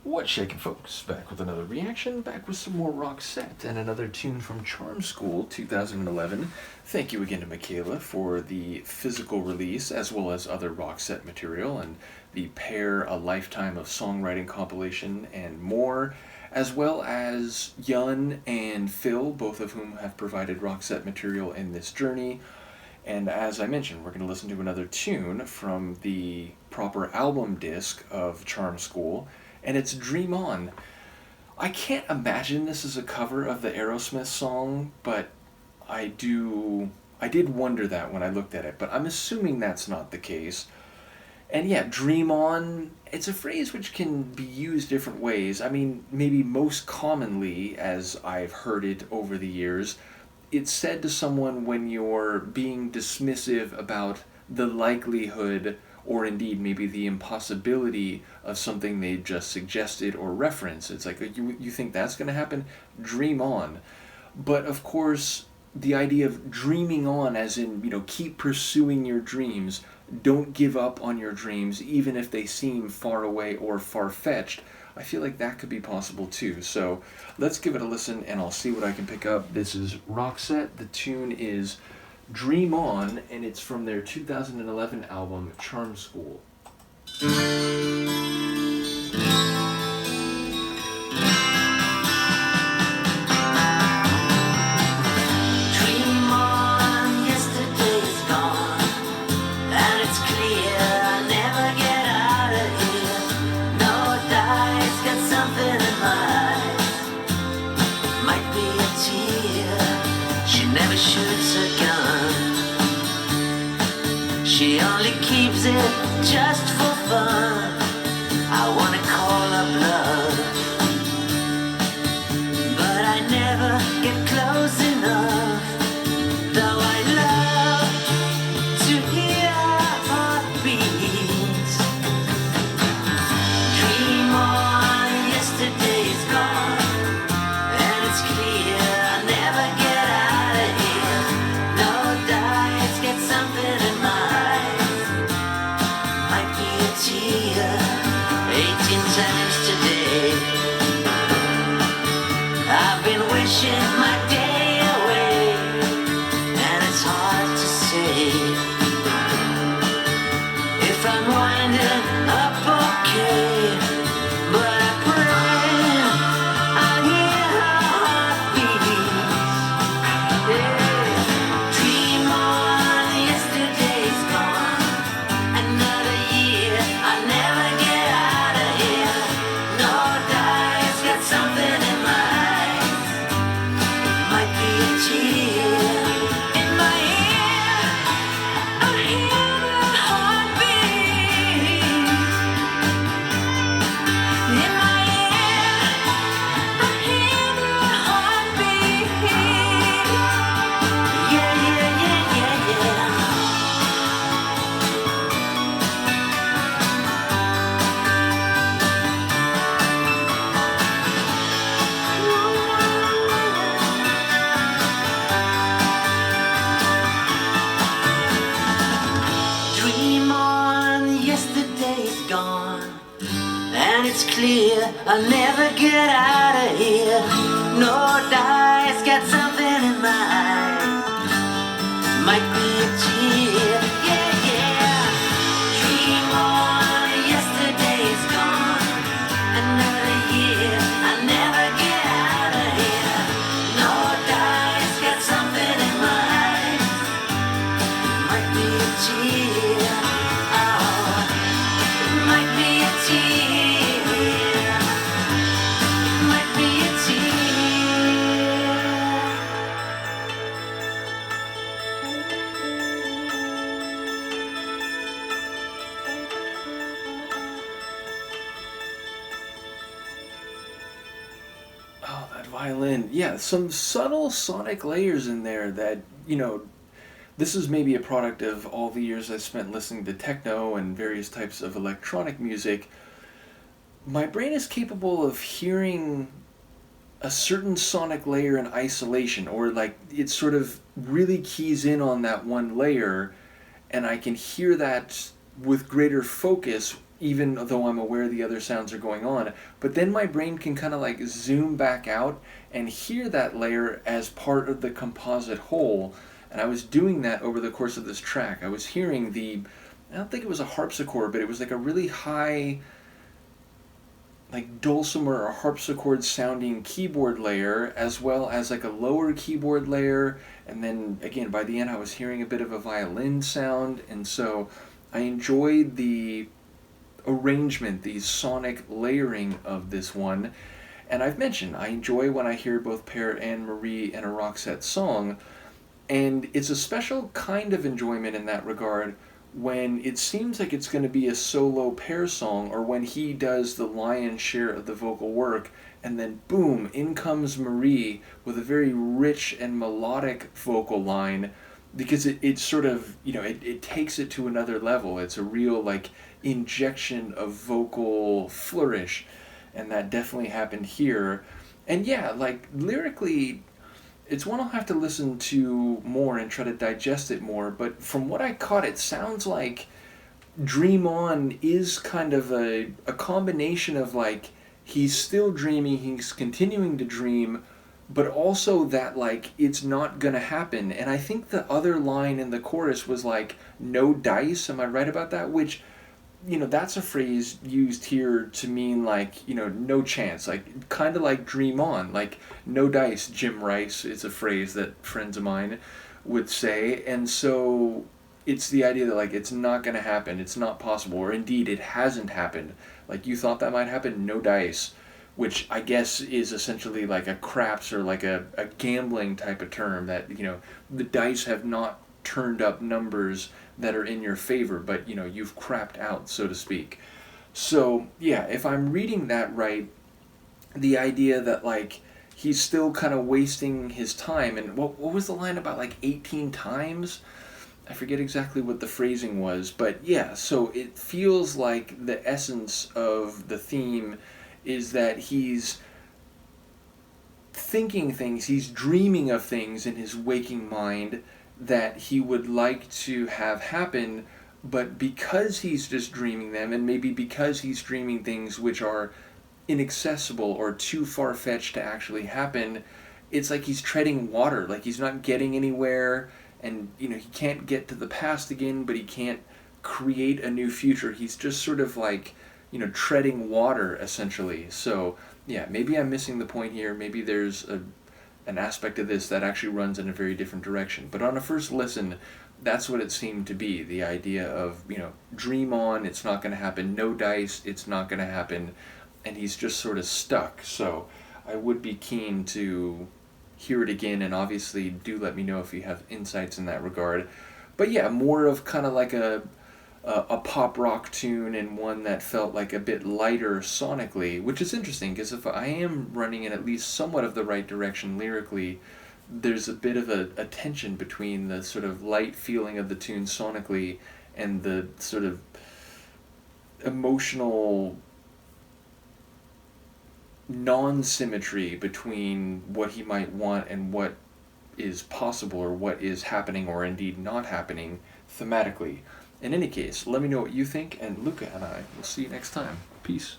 What's shaking, folks? Back with another reaction, back with some more Roxette and another tune from Charm School 2011. Thank you again to Michaela for the physical release as well as other Roxette material and the Pair A Lifetime of Songwriting compilation and more, as well as Yun and Phil, both of whom have provided Roxette material in this journey. And as I mentioned, we're going to listen to another tune from the proper album disc of Charm School, and it's Dream On. I can't imagine this is a cover of the Aerosmith song, but I did wonder that when I looked at it, but I'm assuming that's not the case. And yeah, Dream On, it's a phrase which can be used different ways. I mean, maybe most commonly, as I've heard it over the years, it's said to someone when you're being dismissive about the likelihood or indeed maybe the impossibility of something they just suggested or referenced. It's like, you think that's going to happen? Dream on. But of course, the idea of dreaming on, as in, keep pursuing your dreams, don't give up on your dreams, even if they seem far away or far-fetched, I feel like that could be possible too. So let's give it a listen and I'll see what I can pick up. This is Roxette. The tune is Dream On, and it's from their 2011 album Charm School. Shoots a gun. She only keeps it just for fun. I wanna call her bluff, but I never get close enough. Though I love to hear her heartbeats. Dream on, yesterday's gone, and it's clear I never get out of here. No dice, get something in my eyes. Might be a tear, 18 times today. I've been wishing my day away, and it's hard to say if I'm winding up okay. But I pray I'll hear her heartbeats. Yeah. Dream on, yesterday's gone. Another year, I'll never get out of here. No dice, got something in my eyes. Might be a tear in my ear. I hear the heartbeat. In my ear, I hear the heartbeat. Yeah, yeah, yeah, yeah, yeah. Dream on, yesterday's gone, and it's clear I'll never get out of here. No dice, got something in my eyes. Might be a tear, yeah, yeah. Dream on, yesterday's gone. Another year, I'll never get out of here. No dice, got something in my eyes. Might be a tear, oh, it might be a tear, might be a tear. Oh, that violin. Yeah, some subtle sonic layers in there that, this is maybe a product of all the years I spent listening to techno and various types of electronic music. My brain is capable of hearing a certain sonic layer in isolation, or like it sort of really keys in on that one layer, and I can hear that with greater focus even though I'm aware the other sounds are going on. But then my brain can kind of like zoom back out and hear that layer as part of the composite whole. And I was doing that over the course of this track. I was hearing I don't think it was a harpsichord, but it was like a really high, like dulcimer or harpsichord sounding keyboard layer, as well as like a lower keyboard layer. And then again, by the end, I was hearing a bit of a violin sound. And so I enjoyed the arrangement, the sonic layering of this one. And I've mentioned I enjoy when I hear both Per and Marie in a Roxette song, and it's a special kind of enjoyment in that regard when it seems like it's going to be a solo Per song, or when he does the lion's share of the vocal work, and then boom, in comes Marie with a very rich and melodic vocal line, because it sort of, it takes it to another level. It's a real like injection of vocal flourish, and that definitely happened here. And yeah, like lyrically, it's one I'll have to listen to more and try to digest it more, but from what I caught, it sounds like Dream On is kind of a combination of like he's still dreaming, he's continuing to dream, but also that like it's not gonna happen. And I think the other line in the chorus was like no dice. Am I right about that? Which, that's a phrase used here to mean like, no chance, like kind of like dream on, like no dice, Jim Rice. It's a phrase that friends of mine would say. And so it's the idea that like it's not going to happen, it's not possible, or indeed it hasn't happened. Like you thought that might happen, no dice, which I guess is essentially like a craps or like a gambling type of term that, the dice have not turned up numbers that are in your favor, but you've crapped out, so to speak. So yeah, if I'm reading that right, the idea that like he's still kind of wasting his time, and what was the line about like 18 times? I forget exactly what the phrasing was, but yeah, so it feels like the essence of the theme is that he's thinking things, he's dreaming of things in his waking mind that he would like to have happen, but because he's just dreaming them, and maybe because he's dreaming things which are inaccessible or too far-fetched to actually happen, it's like he's treading water, like he's not getting anywhere, and he can't get to the past again, but he can't create a new future. He's just sort of like, treading water, essentially. So yeah, maybe I'm missing the point here. Maybe there's an aspect of this that actually runs in a very different direction. But on a first listen, that's what it seemed to be. The idea of, dream on, it's not going to happen. No dice, it's not going to happen. And he's just sort of stuck. So I would be keen to hear it again, and obviously do let me know if you have insights in that regard. But yeah, more of kind of like a pop rock tune, and one that felt like a bit lighter sonically, which is interesting because if I am running in at least somewhat of the right direction lyrically, there's a bit of a tension between the sort of light feeling of the tune sonically and the sort of emotional non-symmetry between what he might want and what is possible, or what is happening or indeed not happening thematically. In any case, let me know what you think, and Luca and I will see you next time. Peace.